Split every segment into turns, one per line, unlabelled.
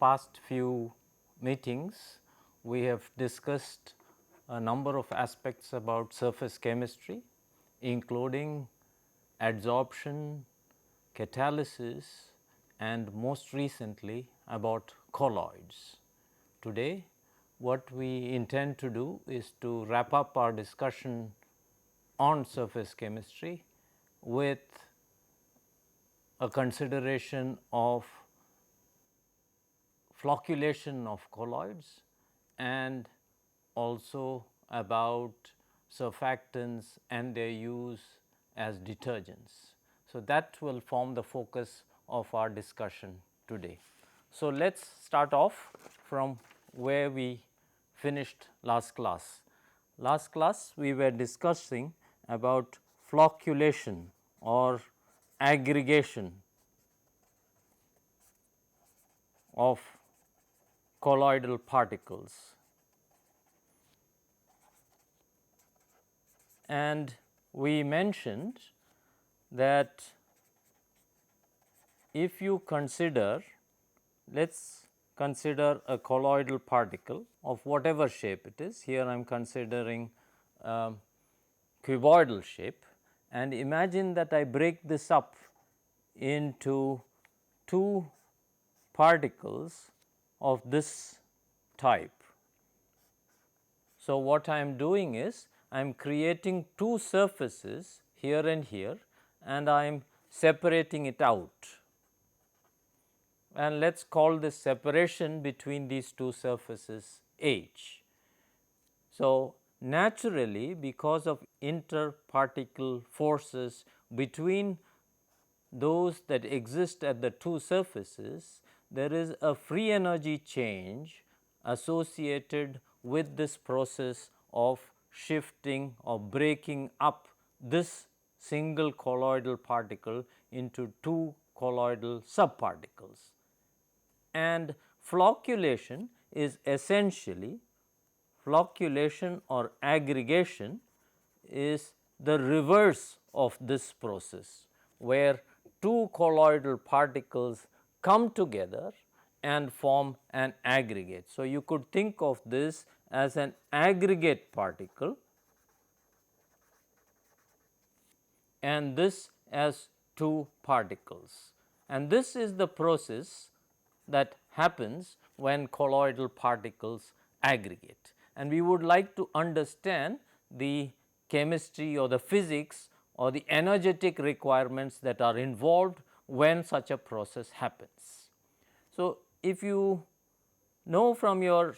past few meetings, we have discussed a number of aspects about surface chemistry, including adsorption, catalysis, and most recently about colloids. Today, what we intend to do is to wrap up our discussion on surface chemistry with a consideration of flocculation of colloids and also about surfactants and their use as detergents. So, that will form the focus of our discussion today. So, let us start off from where we finished last class. Last class we were discussing about flocculation or aggregation of colloidal particles, and we mentioned that if you consider, let us consider a colloidal particle of whatever shape it is. Here I am considering cuboidal shape, and imagine that I break this up into two particles of this type. So, what I am doing is I am creating two surfaces here and here, and I am separating it out, and let us call this separation between these two surfaces H. So, naturally, because of interparticle forces between those that exist at the two surfaces, there is a free energy change associated with this process of shifting or breaking up this single colloidal particle into two colloidal subparticles. And flocculation is essentially, flocculation or aggregation is the reverse of this process, where two colloidal particles come together and form an aggregate. So, you could think of this as an aggregate particle and this as two particles, and this is the process that happens when colloidal particles aggregate. And we would like to understand the chemistry or the physics or the energetic requirements that are involved when such a process happens. So, if you know from your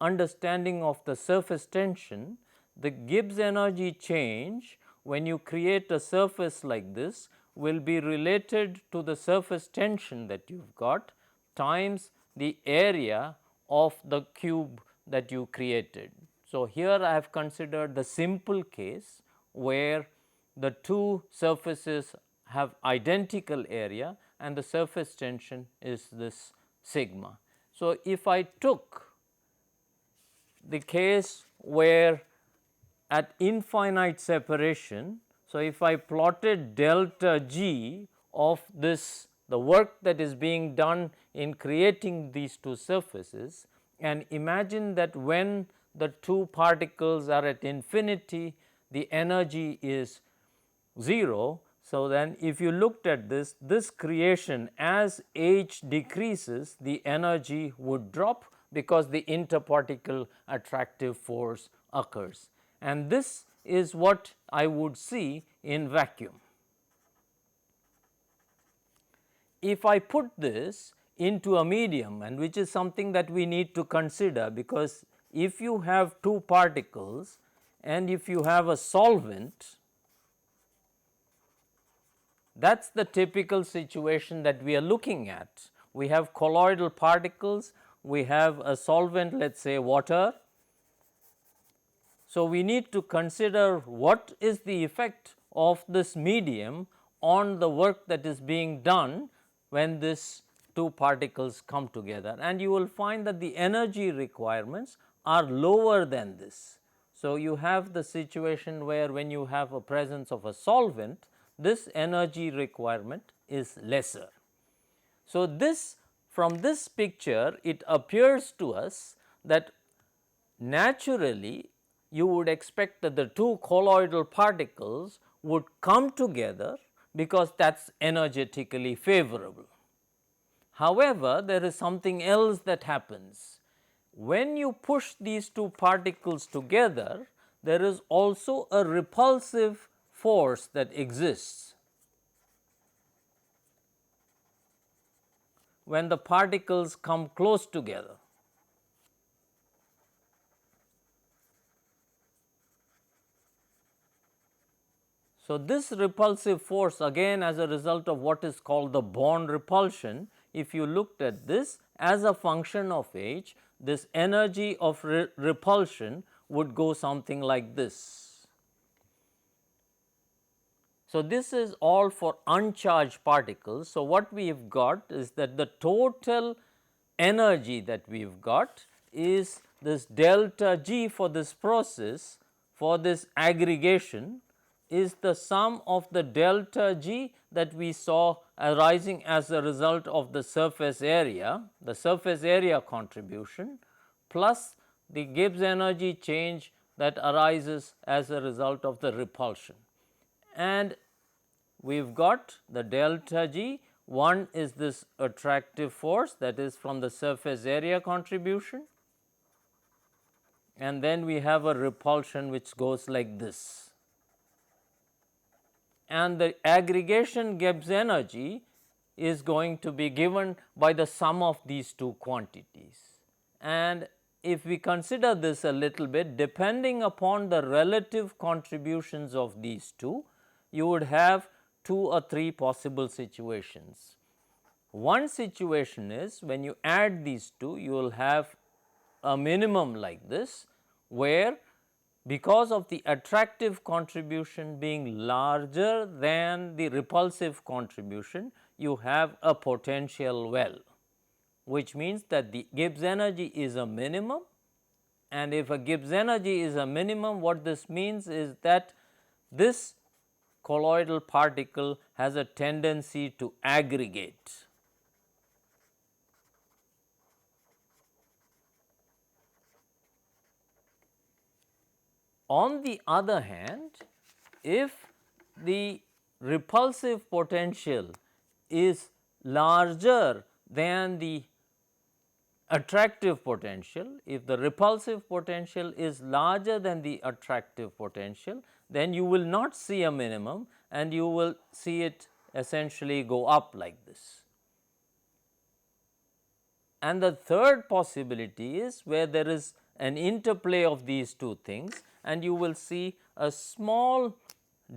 understanding of the surface tension, the Gibbs energy change when you create a surface like this will be related to the surface tension that you have got times the area of the cube that you created. So, here I have considered the simple case where the two surfaces have identical area and the surface tension is this sigma. So, if I took the case where at infinite separation, so if I plotted delta G of this, the work that is being done in creating these two surfaces, and imagine that when the two particles are at infinity, the energy is 0. So, then if you looked at this, this creation as H decreases, the energy would drop because the interparticle attractive force occurs, and this is what I would see in vacuum. If I put this into a medium, and which is something that we need to consider, because if you have two particles and if you have a solvent, that is the typical situation that we are looking at. We have colloidal particles, we have a solvent, let us say water. So, we need to consider what is the effect of this medium on the work that is being done when these two particles come together, and you will find that the energy requirements are lower than this. So, you have the situation where when you have a presence of a solvent, this energy requirement is lesser. So, this from this picture it appears to us that naturally you would expect that the two colloidal particles would come together because that is energetically favorable. However, there is something else that happens. When you push these two particles together, there is also a repulsive force that exists. When the particles come close together, so this repulsive force, again as a result of what is called the bond repulsion, if you looked at this as a function of H, this energy of repulsion would go something like this. So, this is all for uncharged particles. So, what we have got is that the total energy that we have got is this delta G for this process, for this aggregation, is the sum of the delta G that we saw arising as a result of the surface area contribution, plus the Gibbs energy change that arises as a result of the repulsion. And we have got the delta G, one is this attractive force, that is from the surface area contribution, and then we have a repulsion which goes like this. And the aggregation Gibbs energy is going to be given by the sum of these two quantities. And if we consider this a little bit, depending upon the relative contributions of these two, you would have 2 or 3 possible situations. One situation is when you add these two, you will have a minimum like this, where because of the attractive contribution being larger than the repulsive contribution, you have a potential well, which means that the Gibbs energy is a minimum. And if a Gibbs energy is a minimum, what this means is that this colloidal particle has a tendency to aggregate. On the other hand, if the repulsive potential is larger than the attractive potential, if the repulsive potential is larger than the attractive potential, then you will not see a minimum and you will see it essentially go up like this. And the third possibility is where there is an interplay of these two things, and you will see a small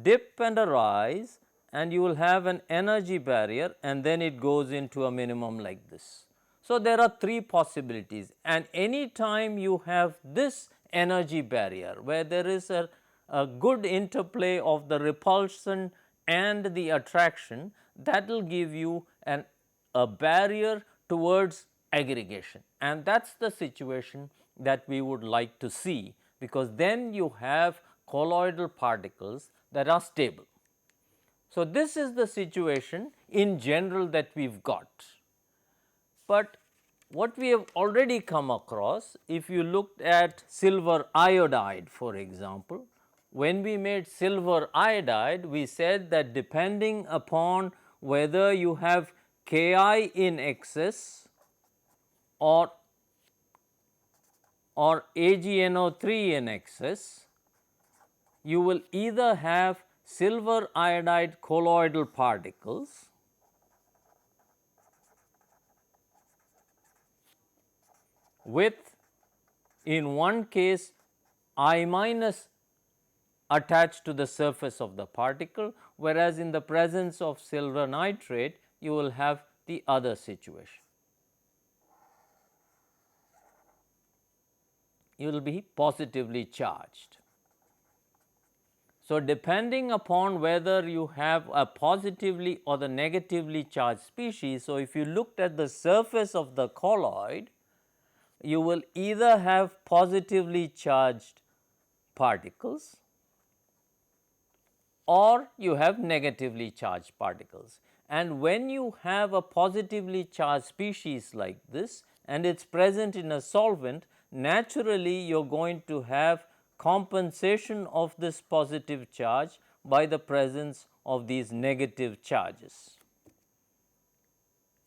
dip and a rise, and you will have an energy barrier, and then it goes into a minimum like this. So, there are 3 possibilities, and any time you have this energy barrier where there is a good interplay of the repulsion and the attraction, that will give you a barrier towards aggregation, and that is the situation that we would like to see, because then you have colloidal particles that are stable. So, this is the situation in general that we have got. But what we have already come across, if you looked at silver iodide for example, when we made silver iodide, we said that depending upon whether you have Ki in excess or AgNO3 in excess, you will either have silver iodide colloidal particles with, in one case, I minus attached to the surface of the particle, whereas in the presence of silver nitrate you will have the other situation. You will be positively charged. So, depending upon whether you have a positively or the negatively charged species, so if you looked at the surface of the colloid, you will either have positively charged particles or you have negatively charged particles. And when you have a positively charged species like this and it is present in a solvent, naturally you are going to have compensation of this positive charge by the presence of these negative charges.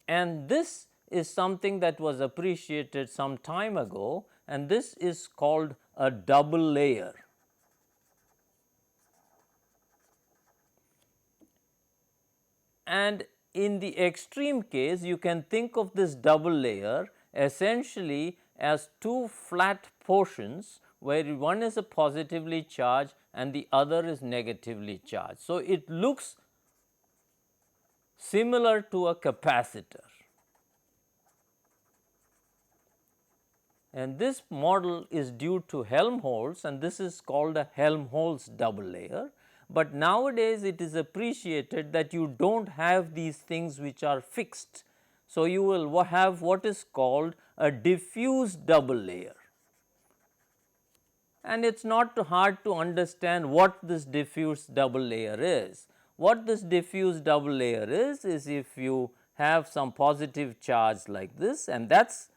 And this is something that was appreciated some time ago, and this is called a double layer. And in the extreme case, you can think of this double layer essentially as two flat portions where one is a positively charged and the other is negatively charged. So, it looks similar to a capacitor. And this model is due to Helmholtz, and this is called a Helmholtz double layer. But nowadays it is appreciated that you do not have these things which are fixed. So, you will have what is called a diffuse double layer, and it is not hard to understand what this diffuse double layer is. What this diffuse double layer is if you have some positive charge like this, and that is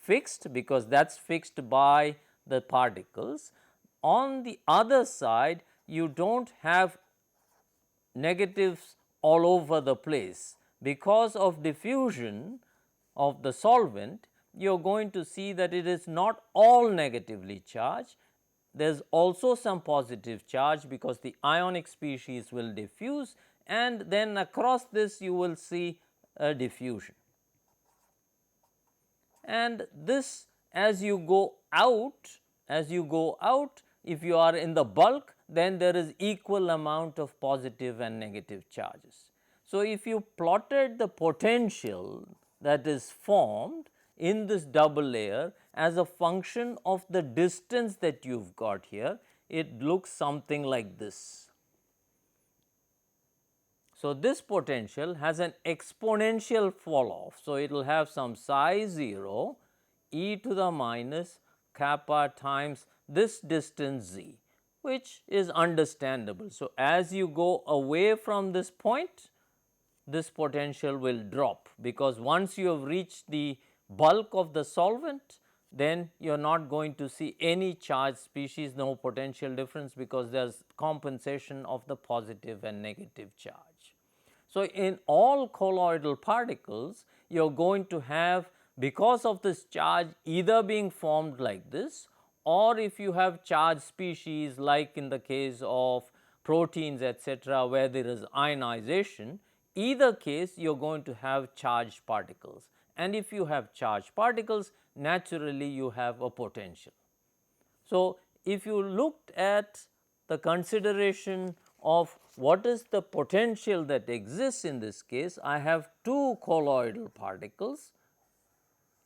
fixed because that is fixed by the particles. On the other side, you do not have negatives all over the place. Because of diffusion of the solvent, you are going to see that it is not all negatively charged. There is also some positive charge because the ionic species will diffuse, and then across this you will see a diffusion. And this, as you go out, if you are in the bulk, then there is equal amount of positive and negative charges. So, if you plotted the potential that is formed in this double layer as a function of the distance that you have got here, it looks something like this. So, this potential has an exponential fall off. So, it will have some psi 0 e to the minus kappa times this distance z, which is understandable. So, as you go away from this point, this potential will drop, because once you have reached the bulk of the solvent, then you are not going to see any charge species, no potential difference, because there is compensation of the positive and negative charge. So, in all colloidal particles, you are going to have, because of this charge either being formed like this, or if you have charged species like in the case of proteins etc., where there is ionization, either case you are going to have charged particles, and if you have charged particles, naturally you have a potential. So, if you looked at the consideration of what is the potential that exists in this case, I have two colloidal particles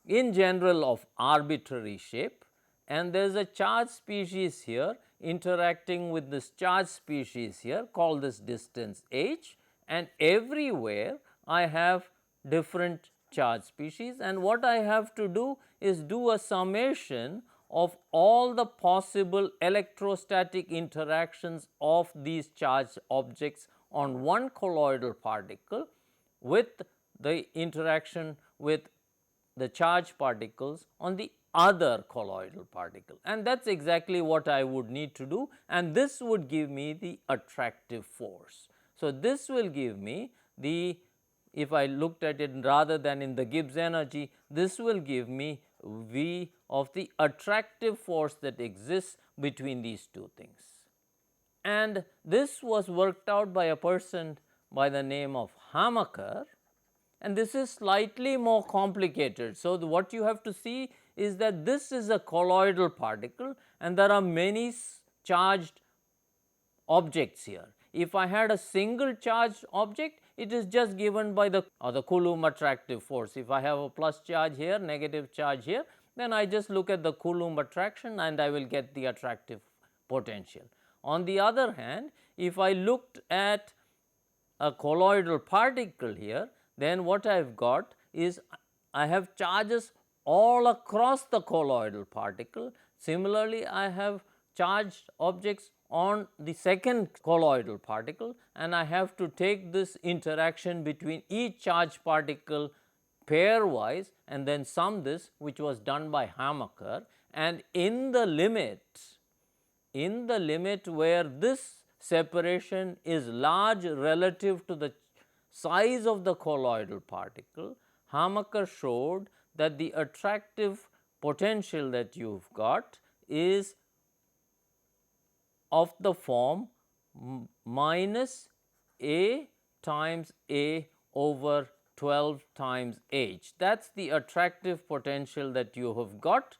in general of arbitrary shape, and there is a charged species here interacting with this charged species here, call this distance h, and everywhere I have different charge species, and what I have to do is do a summation of all the possible electrostatic interactions of these charged objects on one colloidal particle with the interaction with the charged particles on the other colloidal particle, and that is exactly what I would need to do, and this would give me the attractive force. So, this will give me the, if I looked at it rather than in the Gibbs energy, this will give me V of the attractive force that exists between these two things. And this was worked out by a person by the name of Hamaker, and this is slightly more complicated. So, what you have to see is that this is a colloidal particle and there are many charged objects here. If I had a single charged object, it is just given by the Coulomb attractive force. If I have a plus charge here, negative charge here, then I just look at the Coulomb attraction and I will get the attractive potential. On the other hand, if I looked at a colloidal particle here, then what I have got is I have charges all across the colloidal particle. Similarly, I have charged objects on the second colloidal particle, and I have to take this interaction between each charged particle pairwise and then sum this, which was done by Hamaker. And in the limit where this separation is large relative to the size of the colloidal particle, Hamaker showed that the attractive potential that you have got is of the form minus A times A over 12 times H. That is the attractive potential that you have got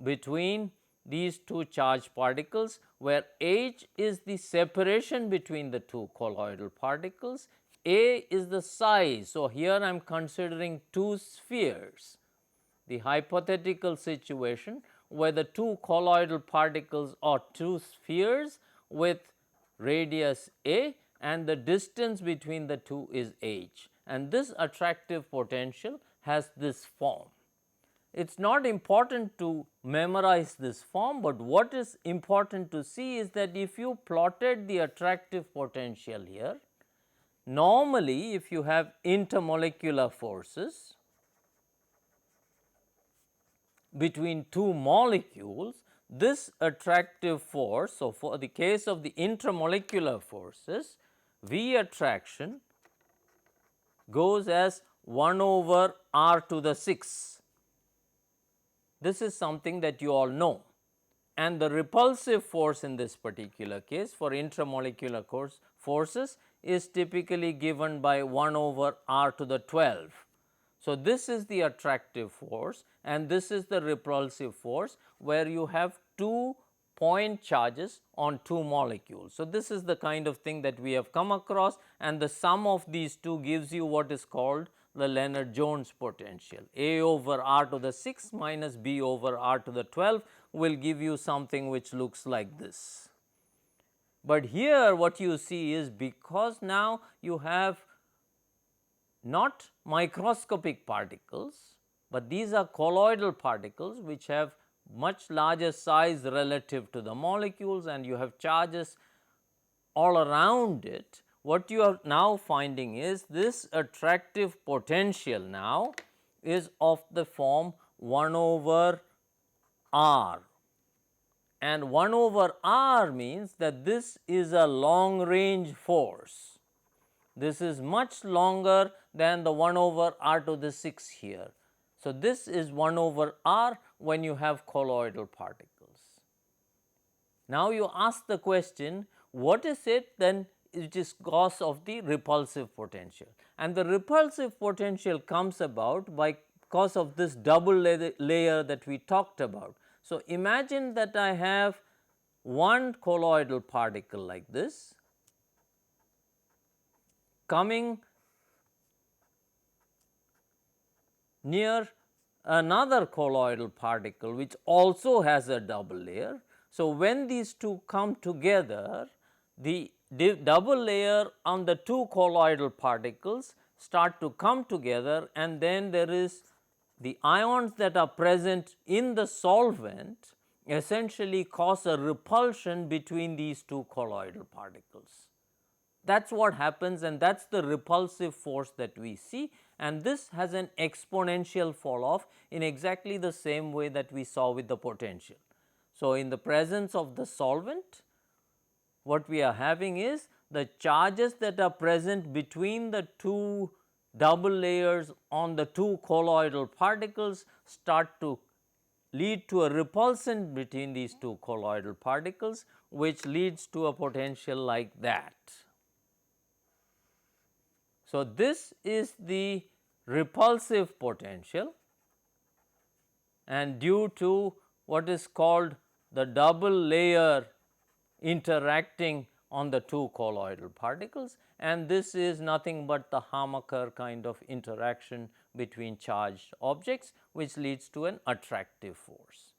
between these two charged particles, where H is the separation between the two colloidal particles, A is the size. So, here I am considering two spheres. The hypothetical situation where the two colloidal particles are two spheres with radius A and the distance between the two is H, and this attractive potential has this form. It is not important to memorize this form, but what is important to see is that if you plotted the attractive potential here, normally if you have intermolecular forces between two molecules, this attractive force. So, for the case of the intermolecular forces, V attraction goes as 1 over r to the 6. This is something that you all know, and the repulsive force in this particular case for intramolecular forces is typically given by 1 over r to the 12. So, this is the attractive force and this is the repulsive force, where you have two point charges on two molecules. So, this is the kind of thing that we have come across, and the sum of these two gives you what is called the Lennard-Jones potential. A over r to the 6 minus B over r to the 12 will give you something which looks like this. But here what you see is, because now you have not microscopic particles, but these are colloidal particles which have much larger size relative to the molecules, and you have charges all around it. What you are now finding is this attractive potential now is of the form 1 over r, and 1 over r means that this is a long range force. This is much longer than the 1 over r to the 6 here. So, this is 1 over r when you have colloidal particles. Now, you ask the question, what is it then which is cause of the repulsive potential? And the repulsive potential comes about by cause of this double layer that we talked about. So, imagine that I have one colloidal particle like this coming near another colloidal particle which also has a double layer. So, when these two come together, the double layer on the two colloidal particles start to come together, and then there is the ions that are present in the solvent essentially cause a repulsion between these two colloidal particles. That is what happens, and that is the repulsive force that we see, and this has an exponential fall off in exactly the same way that we saw with the potential. So, in the presence of the solvent, what we are having is the charges that are present between the two double layers on the two colloidal particles start to lead to a repulsion between these two colloidal particles, which leads to a potential like that. So, this is the repulsive potential, and due to what is called the double layer interacting on the two colloidal particles, and this is nothing but the Hamaker kind of interaction between charged objects, which leads to an attractive force.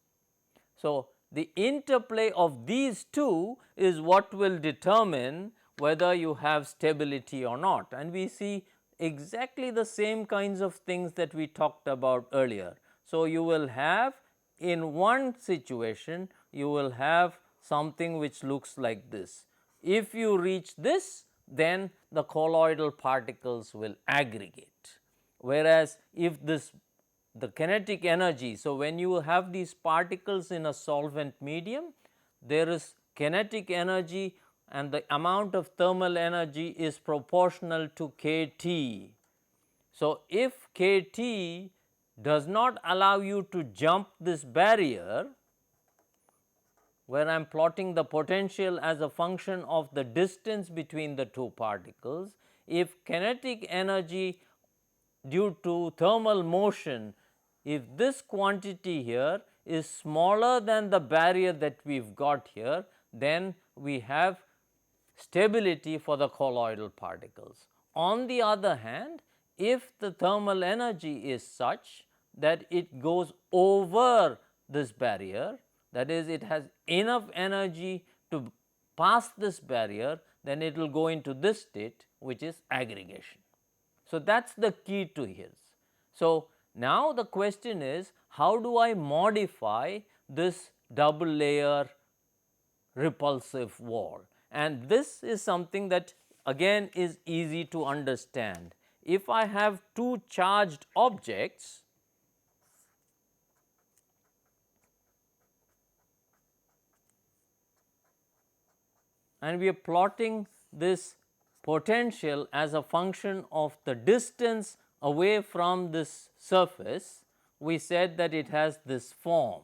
So, the interplay of these two is what will determine whether you have stability or not, and we see exactly the same kinds of things that we talked about earlier. So, you will have in one situation you will have something which looks like this. If you reach this, then the colloidal particles will aggregate. Whereas, if the kinetic energy, so when you have these particles in a solvent medium, there is kinetic energy and the amount of thermal energy is proportional to kT. So, if kT does not allow you to jump this barrier, where I am plotting the potential as a function of the distance between the two particles, if kinetic energy due to thermal motion, if this quantity here is smaller than the barrier that we have got here, then we have stability for the colloidal particles. On the other hand, if the thermal energy is such that it goes over this barrier, that is, it has enough energy to pass this barrier, then it will go into this state, which is aggregation. So, that is the key to his. So, now the question is, how do I modify this double layer repulsive wall? And this is something that again is easy to understand. If I have two charged objects, and we are plotting this potential as a function of the distance away from this surface, we said that it has this form.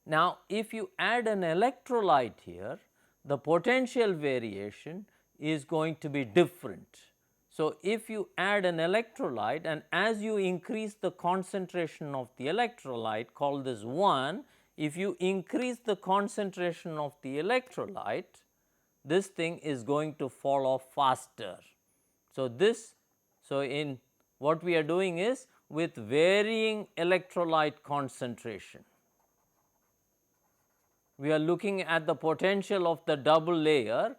Now, if you add an electrolyte here, the potential variation is going to be different. So, if you add an electrolyte and as you increase the concentration of the electrolyte, call this 1, if you increase the concentration of the electrolyte, this thing is going to fall off faster. So, in what we are doing is with varying electrolyte concentration, we are looking at the potential of the double layer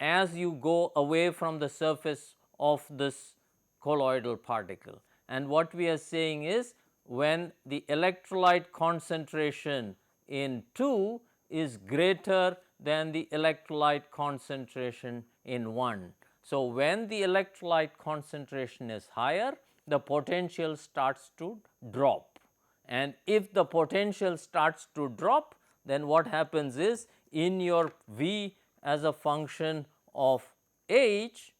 as you go away from the surface of this colloidal particle. And what we are saying is, when the electrolyte concentration in 2 is greater than the electrolyte concentration in 1. So, when the electrolyte concentration is higher, the potential starts to drop, and if the potential starts to drop, then what happens is, in your V as a function of H,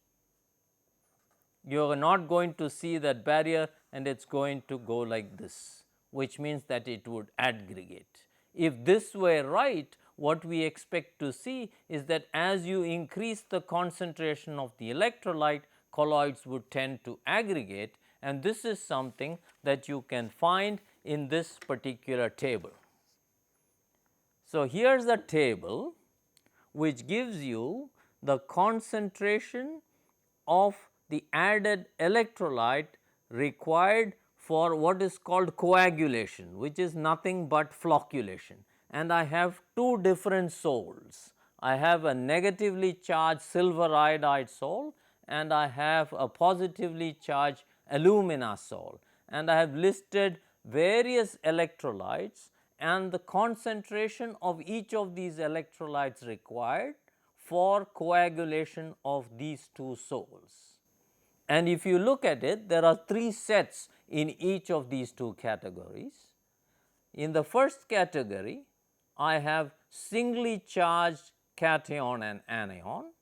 you are not going to see that barrier and it is going to go like this, which means that it would aggregate. If this were right, what we expect to see is that as you increase the concentration of the electrolyte, colloids would tend to aggregate, and this is something that you can find in this particular table. So, here is a table which gives you the concentration of the added electrolyte required for what is called coagulation, which is nothing but flocculation. And I have two different sols. I have a negatively charged silver iodide sol and I have a positively charged alumina sol, and I have listed various electrolytes and the concentration of each of these electrolytes required for coagulation of these two sols. And if you look at it, there are 3 sets in each of these two categories. In the first category, I have singly charged cation and anion,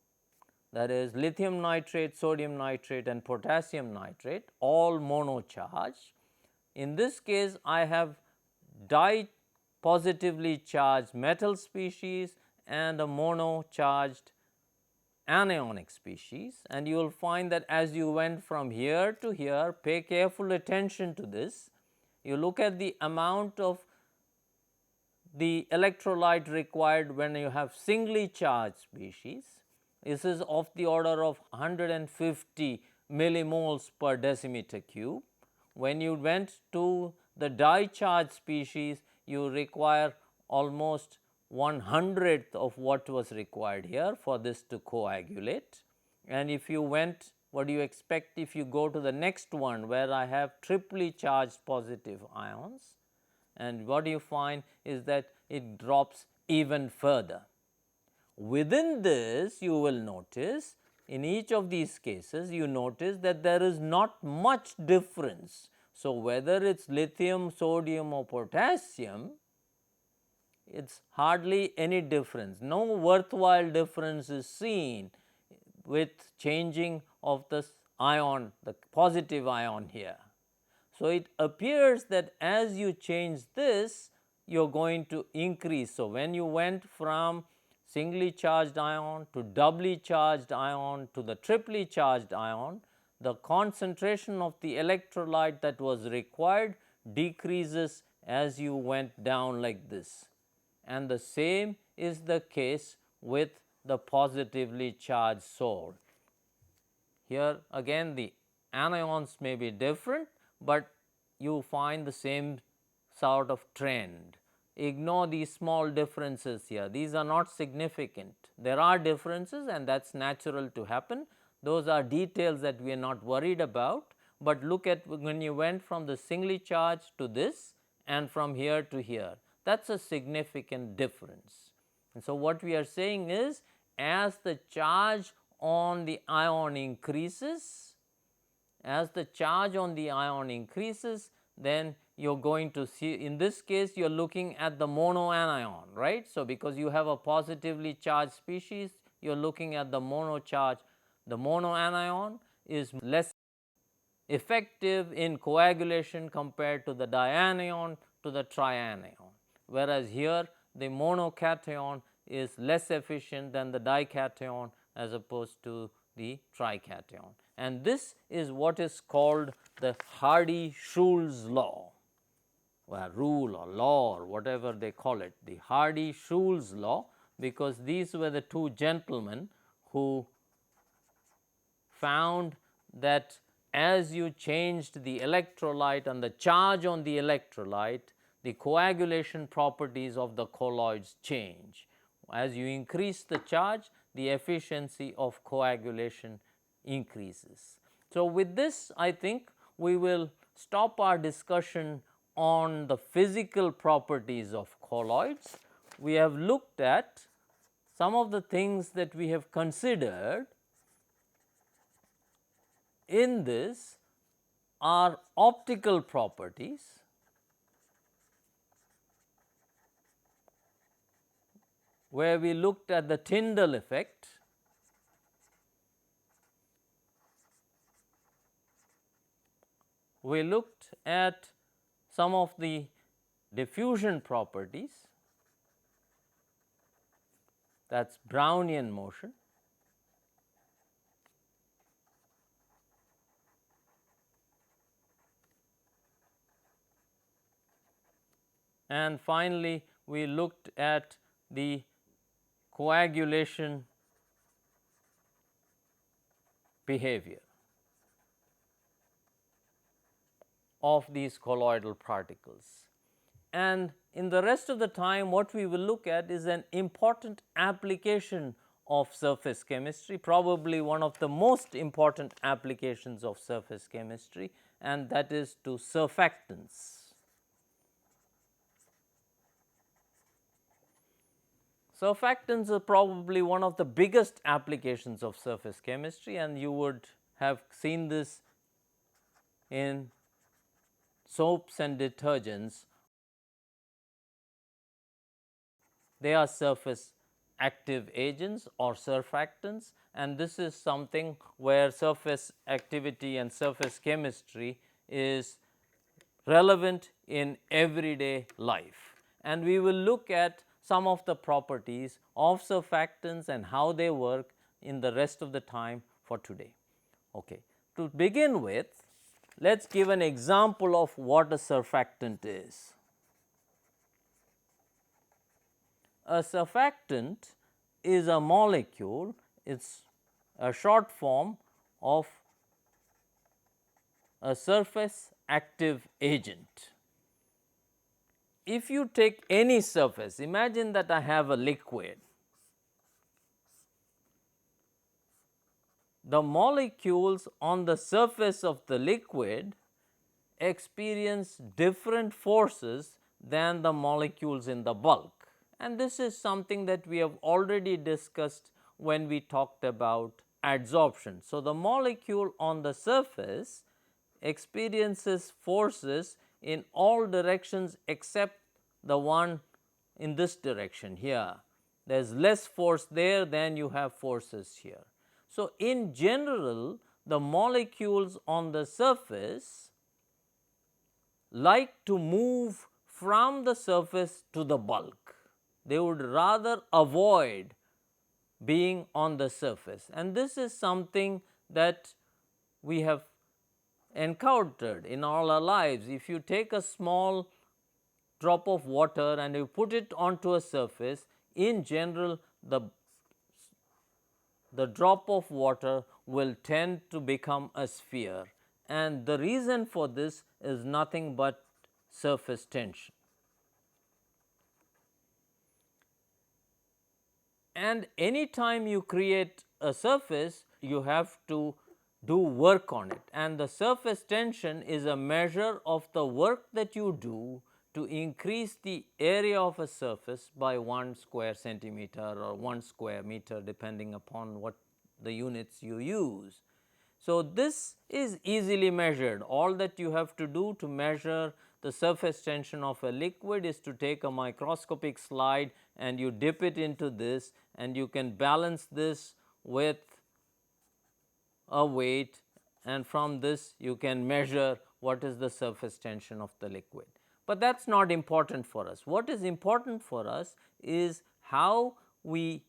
that is lithium nitrate, sodium nitrate and potassium nitrate, all monocharged. In this case, I have positively charged metal species and a mono charged anionic species, and you will find that as you went from here to here, pay careful attention to this. You look at the amount of the electrolyte required when you have singly charged species. This is of the order of 150 millimoles per decimeter cube. When you went to the di-charged species, you require almost 1/100th of what was required here for this to coagulate. And if you went, what do you expect if you go to the next one where I have triply charged positive ions? and what you find is that it drops even further. Within this, you will notice in each of these cases, you notice that there is not much difference. So, whether it is lithium, sodium or potassium, it is hardly any difference. No worthwhile difference is seen with changing of this ion, the positive ion here. So, it appears that as you change this, you are going to increase. So, when you went from singly charged ion to doubly charged ion to the triply charged ion, the concentration of the electrolyte that was required decreases as you went down like this, and the same is the case with the positively charged salt. Here again the anions may be different, but you find the same sort of trend. Ignore these small differences here, these are not significant. There are differences and that is natural to happen. Those are details that we are not worried about, but look at when you went from the singly charged to this and from here to here, that is a significant difference. And so, what we are saying is, as the charge on the ion increases, then you are going to see, in this case you are looking at the monoanion, right. So, because you have a positively charged species, you are looking at the mono charge. The monoanion is less effective in coagulation compared to the dianion to the trianion, whereas here the monocation is less efficient than the dication as opposed to the trication. And this is what is called the Hardy-Schulze law, or rule or law or whatever they call it, the Hardy-Schulze law, because these were the two gentlemen who found that as you changed the electrolyte and the charge on the electrolyte, the coagulation properties of the colloids change. As you increase the charge, the efficiency of coagulation increases. So, with this I think we will stop our discussion on the physical properties of colloids. We have looked at some of the things that we have considered in this are optical properties, where we looked at the Tyndall effect, we looked at some of the diffusion properties, that is Brownian motion, and finally we looked at the coagulation behavior of these colloidal particles. And in the rest of the time, what we will look at is an important application of surface chemistry, probably one of the most important applications of surface chemistry, and that is to surfactants. Surfactants are probably one of the biggest applications of surface chemistry, and you would have seen this in soaps and detergents. They are surface active agents or surfactants, and this is something where surface activity and surface chemistry is relevant in everyday life. And we will look at some of the properties of surfactants and how they work in the rest of the time for today. Okay. To begin with, let us give an example of what a surfactant is. A surfactant is a molecule, it is a short form of a surface active agent. If you take any surface, imagine that I have a liquid. The molecules on the surface of the liquid experience different forces than the molecules in the bulk. And this is something that we have already discussed when we talked about adsorption. So, the molecule on the surface experiences forces in all directions except the one in this direction here. There is less force there than you have forces here. So, in general, the molecules on the surface like to move from the surface to the bulk. They would rather avoid being on the surface, and this is something that we have encountered in all our lives. If you take a small drop of water and you put it onto a surface, in general the drop of water will tend to become a sphere, and the reason for this is nothing but surface tension. And any time you create a surface, you have to do work on it, and the surface tension is a measure of the work that you do to increase the area of a surface by 1 square centimeter or 1 square meter, depending upon what the units you use. So, this is easily measured. All that you have to do to measure the surface tension of a liquid is to take a microscopic slide and you dip it into this, and you can balance this with a weight, and from this you can measure what is the surface tension of the liquid. But that is not important for us. What is important for us is how we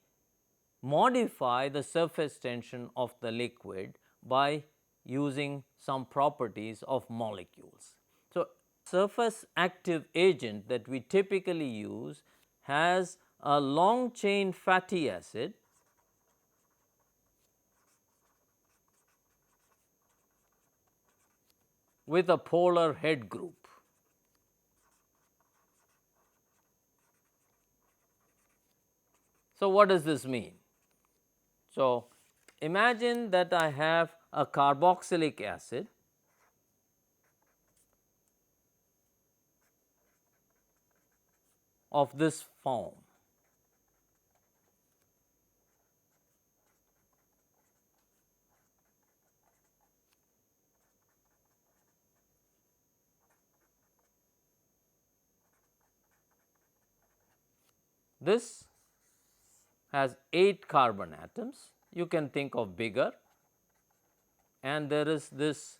modify the surface tension of the liquid by using some properties of molecules. So, surface active agent that we typically use has a long chain fatty acid with a polar head group. So, what does this mean? So, imagine that I have a carboxylic acid of this form. This has 8 carbon atoms. You can think of bigger, and there is this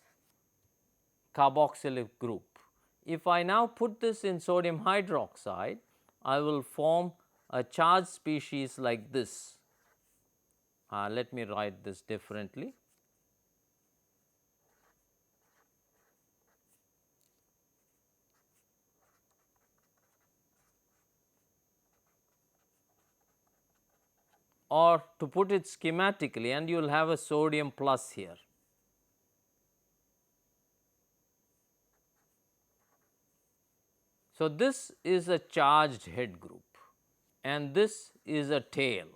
carboxylic group. If I now put this in sodium hydroxide, I will form a charged species like this. Let me write this differently. Or to put it schematically, and you will have a sodium plus here. So, this is a charged head group and this is a tail.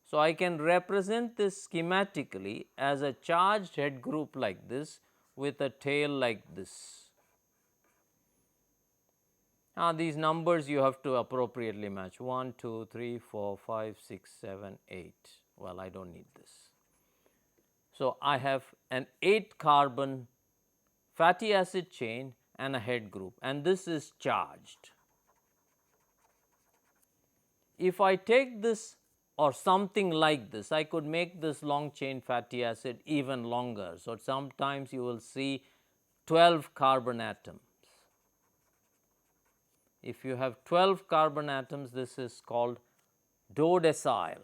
So, I can represent this schematically as a charged head group like this with a tail like this. Now, these numbers you have to appropriately match 1, 2, 3, 4, 5, 6, 7, 8. Well, I do not need this. So, I have an 8 carbon fatty acid chain and a head group, and this is charged. If I take this or something like this, I could make this long chain fatty acid even longer. So, sometimes you will see 12 carbon atoms. If you have 12 carbon atoms, this is called dodecyl.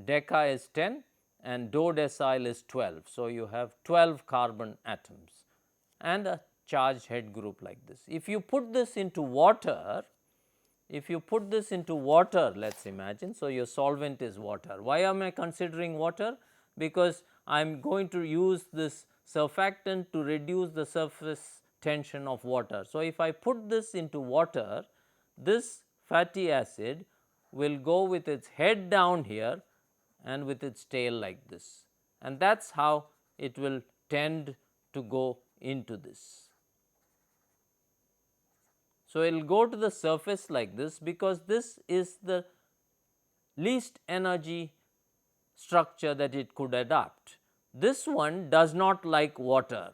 Deca is 10 and dodecyl is 12. So, you have 12 carbon atoms and a charged head group like this. If you put this into water, let us imagine. So, your solvent is water. Why am I considering water? Because I am going to use this surfactant to reduce the surface tension of water. So, if I put this into water, this fatty acid will go with its head down here and with its tail like this, and that is how it will tend to go into this. So, it will go to the surface like this, because this is the least energy structure that it could adapt. This one does not like water.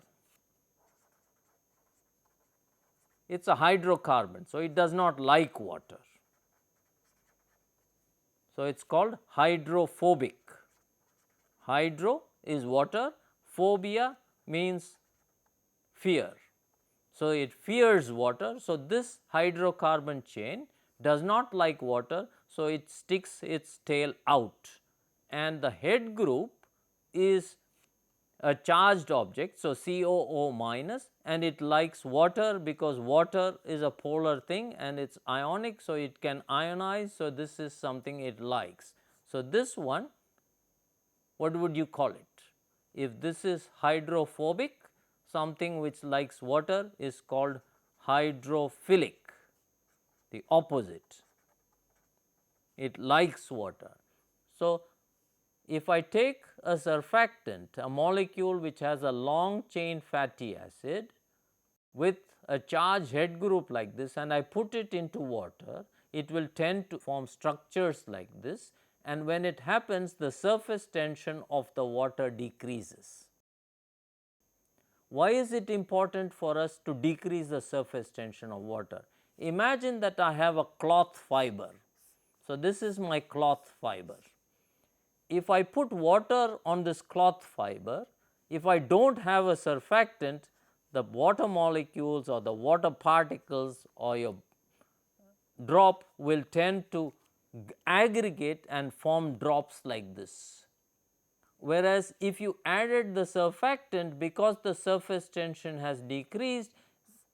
It is a hydrocarbon, so it does not like water. So, it is called hydrophobic. Hydro is water, phobia means fear. So, it fears water. So, this hydrocarbon chain does not like water. So, it sticks its tail out, and the head group is a charged object. So, COO minus, and it likes water because water is a polar thing and it is ionic. So, it can ionize. So, this is something it likes. So, this one, what would you call it? If this is hydrophobic, something which likes water is called hydrophilic, the opposite. It likes water. So, if I take a surfactant, a molecule which has a long chain fatty acid with a charged head group like this, and I put it into water, it will tend to form structures like this, and when it happens, the surface tension of the water decreases. Why is it important for us to decrease the surface tension of water? Imagine that I have a cloth fiber. So, this is my cloth fiber. If I put water on this cloth fiber, if I do not have a surfactant, the water molecules or the water particles or your drop will tend to aggregate and form drops like this. Whereas, if you added the surfactant, because the surface tension has decreased,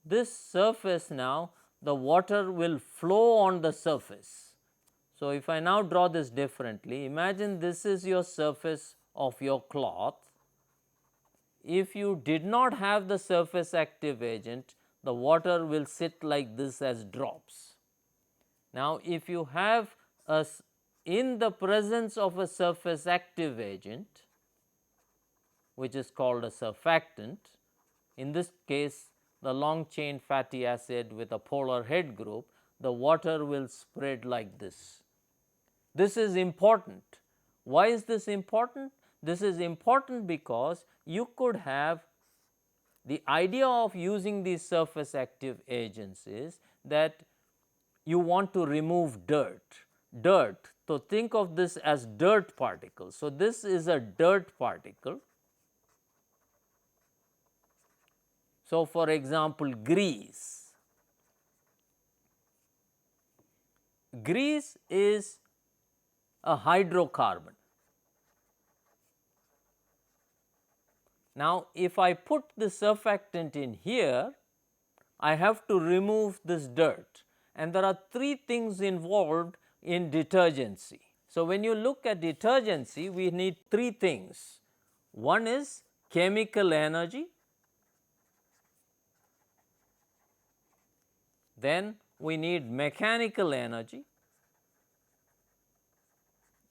this surface now the water will flow on the surface. So, if I now draw this differently, imagine this is your surface of your cloth. If you did not have the surface active agent, the water will sit like this as drops. Now, if you have in the presence of a surface active agent, which is called a surfactant, in this case the long chain fatty acid with a polar head group, the water will spread like this. This is important. Why is this important? This is important because you could have, the idea of using these surface active agents is that you want to remove dirt. So, think of this as dirt particles. So, this is a dirt particle. So, for example, grease. Grease is a hydrocarbon. Now, if I put the surfactant in here, I have to remove this dirt, and there are three things involved in detergency. So, when you look at detergency, we need three things. One is chemical energy, then we need mechanical energy,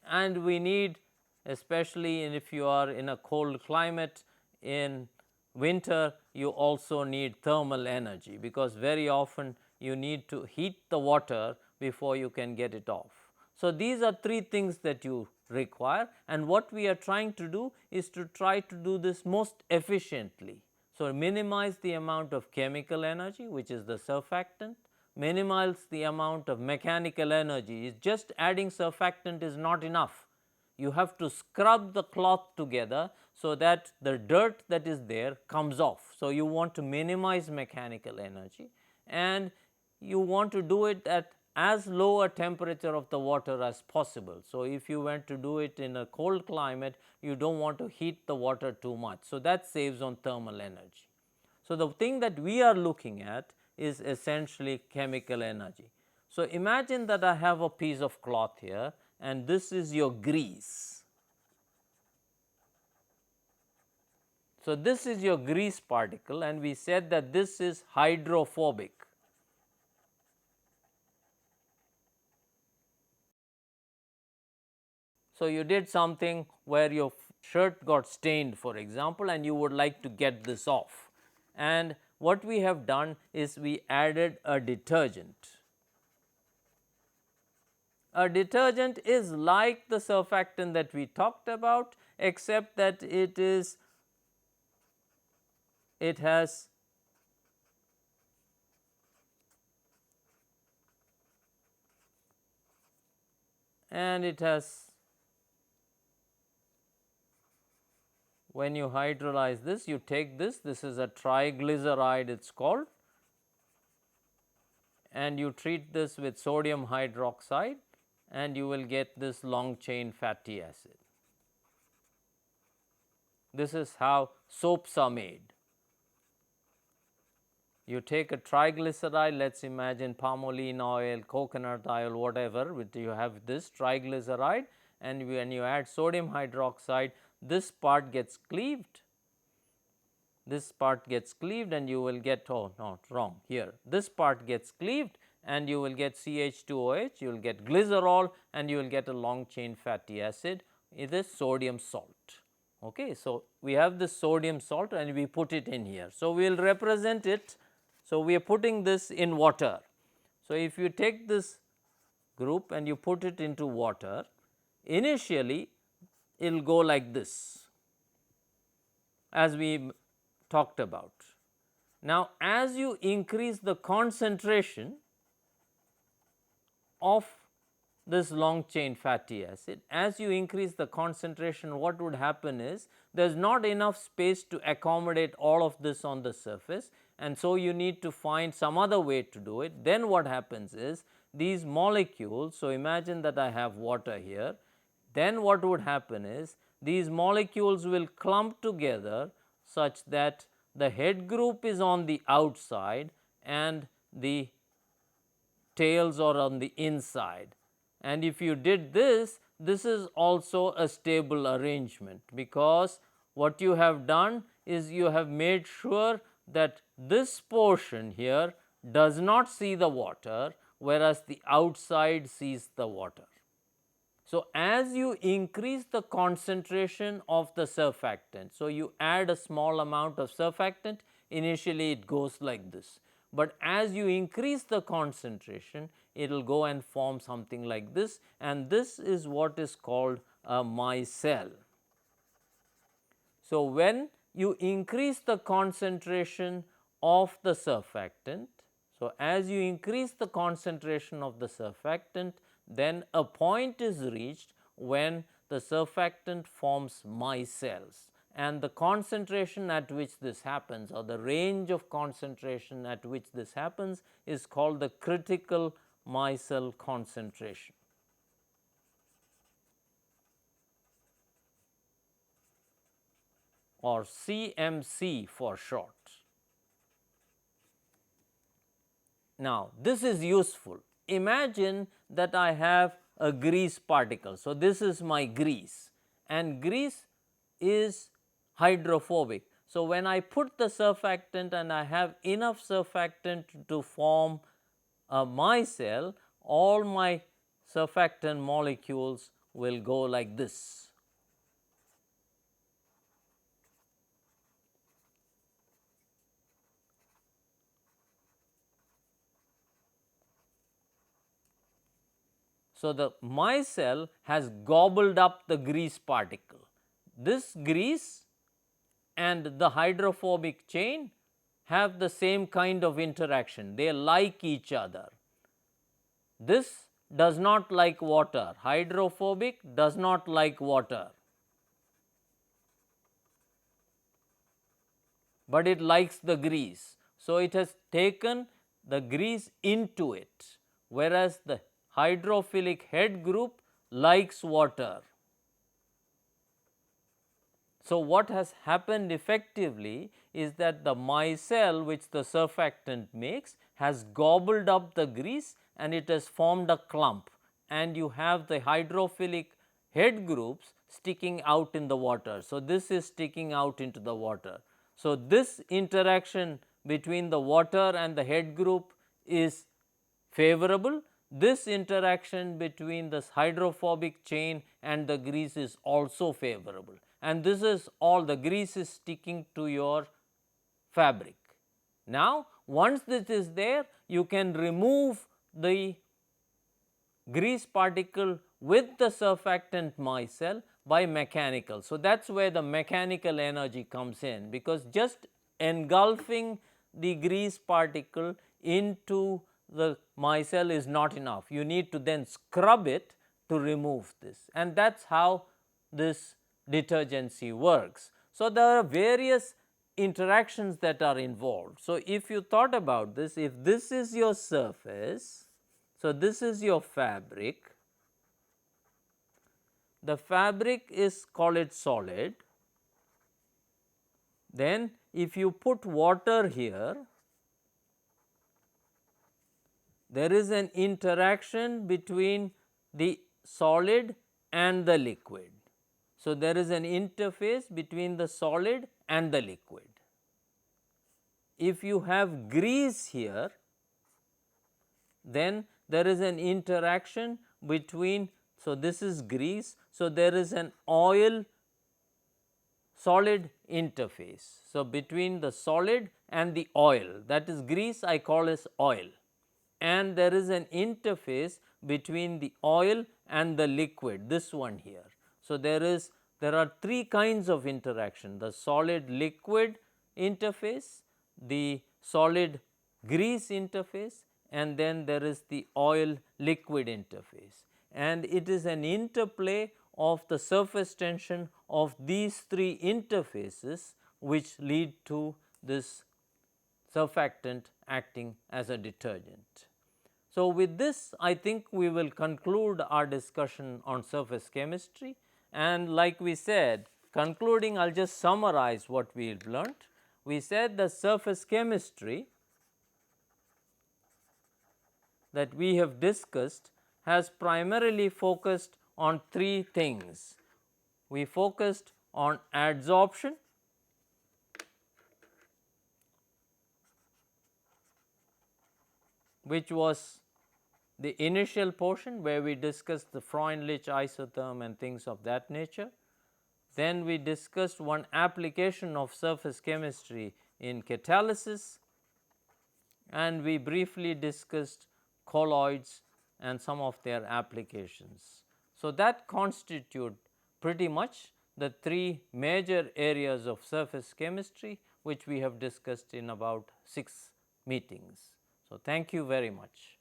and we need, especially if you are in a cold climate, in winter you also need thermal energy, because very often you need to heat the water before you can get it off. So, these are three things that you require, and what we are trying to do is to try to do this most efficiently. So, minimize the amount of chemical energy, which is the surfactant, minimize the amount of mechanical energy. Just adding surfactant is not enough. You have to scrub the cloth together so that the dirt that is there comes off. So, you want to minimize mechanical energy, and you want to do it at as low a temperature of the water as possible. So, if you went to do it in a cold climate, you do not want to heat the water too much. So, that saves on thermal energy. So, the thing that we are looking at is essentially chemical energy. So, imagine that I have a piece of cloth here, and this is your grease. So, this is your grease particle, and we said that this is hydrophobic. So, you did something where your shirt got stained, for example, and you would like to get this off. And what we have done is we added a detergent. A detergent is like the surfactant that we talked about, except that it has when you hydrolyze this, you take this is a triglyceride it is called, and you treat this with sodium hydroxide and you will get this long chain fatty acid. This is how soaps are made. You take a triglyceride, let us imagine palmolive oil, coconut oil, whatever, which you have this triglyceride, and when you add sodium hydroxide, this part gets cleaved. This part gets cleaved and you will get, oh not wrong here, this part gets cleaved and you will get CH2OH, you will get glycerol and you will get a long chain fatty acid, it is sodium salt. Okay. So, we have this sodium salt and we put it in here. So, we will represent it. So, we are putting this in water. So, if you take this group and you put it into water, initially it will go like this, as we talked about. Now, as you increase the concentration of this long chain fatty acid, as you increase the concentration, what would happen is there is not enough space to accommodate all of this on the surface, and so you need to find some other way to do it. Then what happens is these molecules, so imagine that I have water here, then what would happen is these molecules will clump together such that the head group is on the outside and the tails are on the inside. And if you did this, this is also a stable arrangement, because what you have done is you have made sure that this portion here does not see the water, whereas the outside sees the water. So, as you increase the concentration of the surfactant, so you add a small amount of surfactant, initially it goes like this, but as you increase the concentration, it will go and form something like this, and this is what is called a micelle. So, when you increase the concentration of the surfactant, so as you increase the concentration of the surfactant, then a point is reached when the surfactant forms micelles, and the concentration at which this happens, or the range of concentration at which this happens, is called the critical micelle concentration, or CMC for short. Now, this is useful. Imagine that I have a grease particle. So, this is my grease, and grease is hydrophobic. So, when I put the surfactant and I have enough surfactant to form a micelle, all my surfactant molecules will go like this. So, the micelle has gobbled up the grease particle. This grease and the hydrophobic chain have the same kind of interaction, they like each other. This does not like water, hydrophobic does not like water, but it likes the grease. So, it has taken the grease into it, whereas the hydrophilic head group likes water. So, what has happened effectively is that the micelle which the surfactant makes has gobbled up the grease and it has formed a clump, and you have the hydrophilic head groups sticking out in the water. So, this is sticking out into the water. So, this interaction between the water and the head group is favorable. This interaction between the hydrophobic chain and the grease is also favorable, and this is all, the grease is sticking to your fabric. Now, once this is there, you can remove the grease particle with the surfactant micelle by mechanical. So, that is where the mechanical energy comes in, because just engulfing the grease particle into the micelle is not enough. You need to then scrub it to remove this, and that is how this detergency works. So, there are various interactions that are involved. So, if you thought about this, if this is your surface, so this is your fabric, the fabric is, call it solid, then if you put water here, there is an interaction between the solid and the liquid. So, there is an interface between the solid and the liquid. If you have grease here, then there is an interaction between, so this is grease, so there is an oil solid interface. So, between the solid and the oil, that is grease I call as oil, and there is an interface between the oil and the liquid, this one here. So, there are three kinds of interaction: the solid liquid interface, the solid grease interface, and then there is the oil liquid interface, and it is an interplay of the surface tension of these three interfaces which lead to this surfactant acting as a detergent. So, with this I think we will conclude our discussion on surface chemistry, and like we said, concluding, I will just summarize what we have learnt. We said the surface chemistry that we have discussed has primarily focused on three things. We focused on adsorption, which was the initial portion where we discussed the Freundlich isotherm and things of that nature. Then we discussed one application of surface chemistry in catalysis, and we briefly discussed colloids and some of their applications. So, that constitute pretty much the three major areas of surface chemistry which we have discussed in about 6 meetings. So, thank you very much.